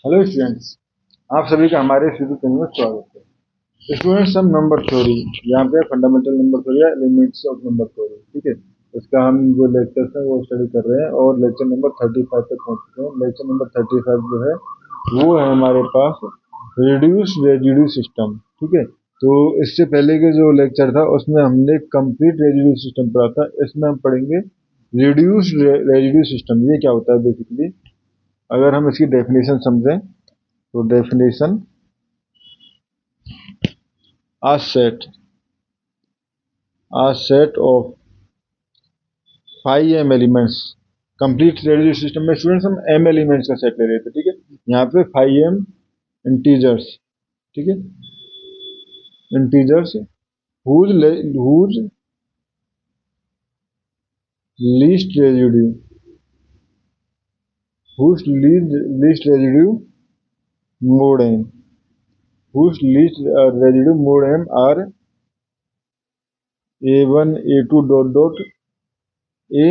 Hello students, आप सभी का हमारे इस यूट्यूब चैनल में स्वागत है। स्टूडेंट्स, हम नंबर थ्योरी यहाँ पे फंडामेंटल नंबर थ्योरी या एलिमेंट्स ऑफ नंबर थ्योरी, ठीक है, इसका हम जो लेक्चर्स हैं वो स्टडी कर रहे हैं और लेक्चर नंबर 35 तक पहुंच चुके हैं। लेक्चर नंबर 35 जो है वो है हमारे पास रिड्यूस रेजिड्यू सिस्टम, ठीक है। तो इससे पहले के जो लेक्चर था उसमें हमने कंप्लीट रेजिड्यू सिस्टम पढ़ा था। इसमें हम पढ़ेंगे रिड्यूस रेजिड्यू सिस्टम। ये क्या होता है बेसिकली, अगर हम इसकी डेफिनेशन समझें तो definition a set of 5 m elements. Complete radio system में स्टूडेंट्स हम m एलिमेंट्स का सेट ले रहे थे, ठीक है। यहाँ पे 5m इंटीजर्स, ठीक है, integers whose least residue least residue mode m whose least residue mode m are a1 a2 dot a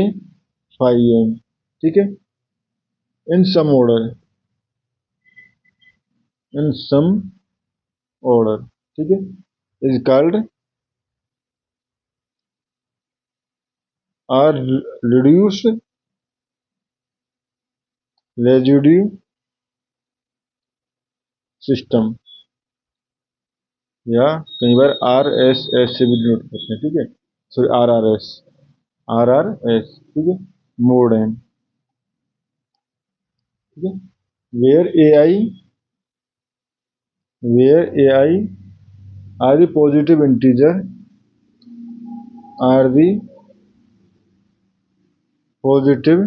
5m, ठीक है, इन सम ऑर्डर, ठीक है, is called R reduced residue system, या कई बार आर एस एस से भी डिनोट करते हैं, ठीक है, सॉरी आर आर एस, ठीक है, मोड एन, ठीक है, where a i are the positive integer are the positive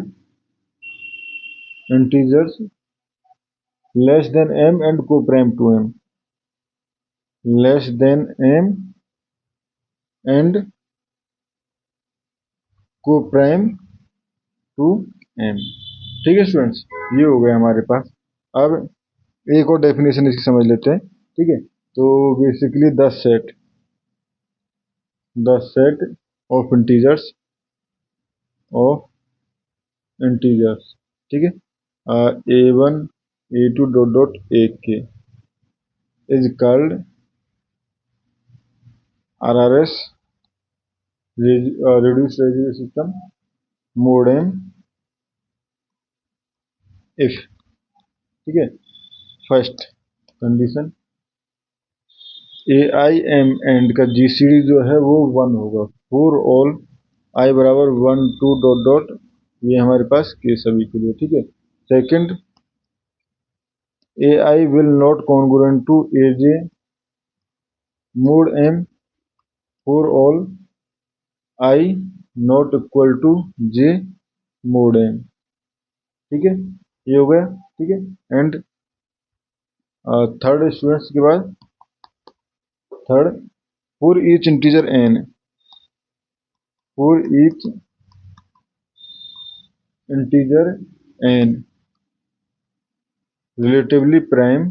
integers less than m and coprime to m, less than m and coprime to m, ठीक है students, ये हो गया हमारे पास। अब एक और डेफिनेशन इसकी समझ लेते हैं, ठीक है। तो basically the set of integers, ठीक है, a1 a2 dot a k is called RRS reduced residue system mod m if, ठीक है। First condition a i m and का GCD जो है वो 1 होगा फॉर ऑल आई बराबर 1 2 डॉट, ये हमारे पास के सभी के लिए, ठीक है। Second, a i will not congruent to a j mod m for all i not equal to j mod m, ठीक है, ये हो गया, ठीक है। एंड थर्ड स्टूडेंट्स के बाद third, for each integer n, for each integer n relatively prime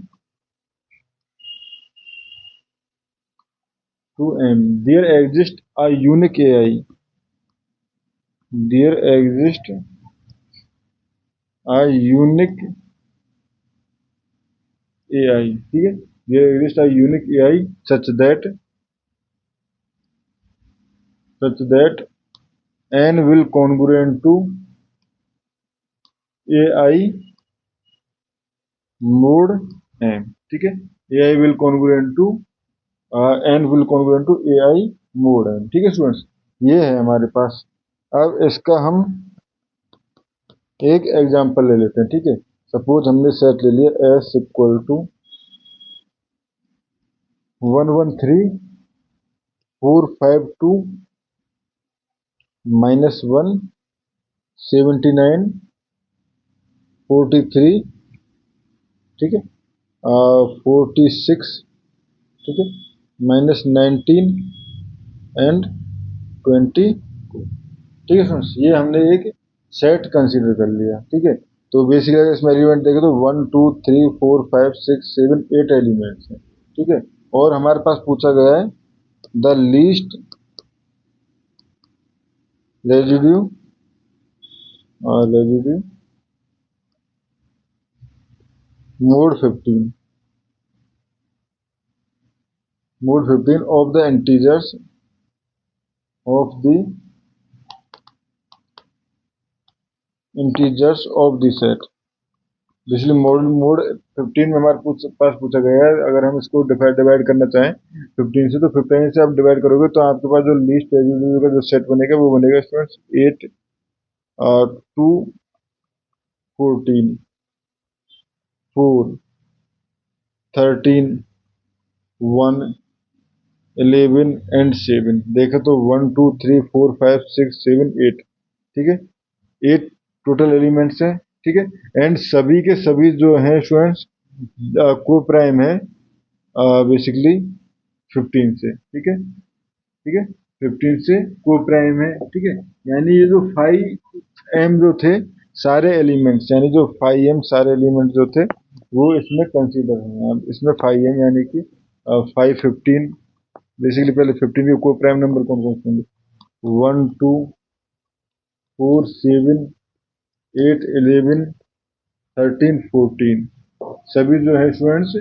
to m, there exists a unique AI, there exists a unique AI, ठीक है, there exists a unique AI such that n will congruent to AI mod m, ठीक है, AI will congruent to n will congruent to AI mod m, ठीक है students, ये है हमारे पास। अब इसका हम एक एग्जांपल ले लेते हैं, ठीक है। सपोज हमने सेट ले लिया s इक्वल टू 113 452 -1 79 43, ठीक है, 46, ठीक है, -19 एंड 20, ठीक है फ्रेंड्स, ये हमने एक सेट कंसीडर कर लिया, ठीक है। तो बेसिकली अगर इसमें एलिमेंट देखें तो 1 2 3 4 5 6 7 8 एलिमेंट्स हैं, ठीक है। और हमारे पास पूछा गया है the least residue residue Mode 15. Mode 15 of the integers of the set. Basically mode 15 में हमारे पास पूछा गया है, अगर हम इसको डिवाइड करना चाहें 15 से, तो 15 से आप डिवाइड करोगे तो आपके पास जो लीस्ट रेजिड्यू का जो सेट बनेगा वो बनेगा स्टूडेंट्स 8 2 14 4 13 1 11 एंड 7। देखो तो 1 2 3 4 5 6 7 8, ठीक है, 8 टोटल एलिमेंट्स हैं, ठीक है। एंड सभी के सभी जो हैं स्टूडेंट्स को प्राइम है बेसिकली 15 से, ठीक है, ठीक है, 15 से को प्राइम है, ठीक है। यानी ये जो 5m जो थे सारे एलिमेंट्स, यानी जो 5m सारे एलिमेंट्स जो थे वो इसमें कंसीडर हैं। अब इसमें 5m यानी कि 5 15, बेसिकली पहले 15 के को प्राइम नंबर कौन कौन से होंगे, 1 2 4 7 8 11 13 14, सभी जो है स्टूडेंट्स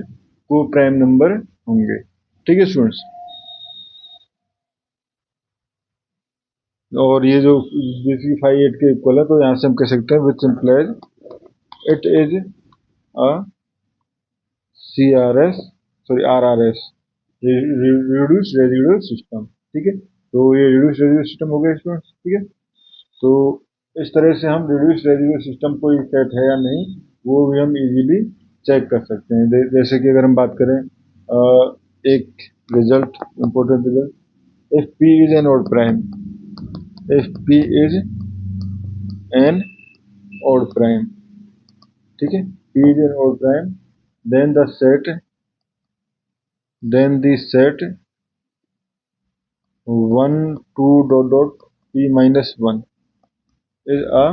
को प्राइम नंबर होंगे, ठीक है स्टूडेंट्स। और ये जो बेसिकली 5 8 के इक्वल है, तो यहाँ से हम कह सकते हैं which implies it is a CRS, sorry RRS, reduce residual system, ठीक है। तो ये रिड्यूस रेजिडुअल सिस्टम हो गया स्टूडेंट्स, ठीक है। तो इस तरह से हम रिड्यूस रेजिडुअल सिस्टम कोई सेट है या नहीं वो भी हम इजीली चेक कर सकते हैं। जैसे कि अगर हम बात करें एक result, important result, if P is an odd prime, if P is an odd prime, ठीक है, P is an odd prime, then the set, then the set 1 2 dot dot P minus 1 is a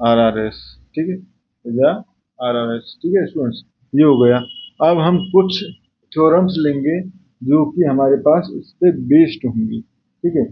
RRS, ठीक है, is a RRS, ठीक है students. ये हो गया। अब हम कुछ थ्योरम्स लेंगे जो कि हमारे पास इस पे बेस्ड होंगी, ठीक है।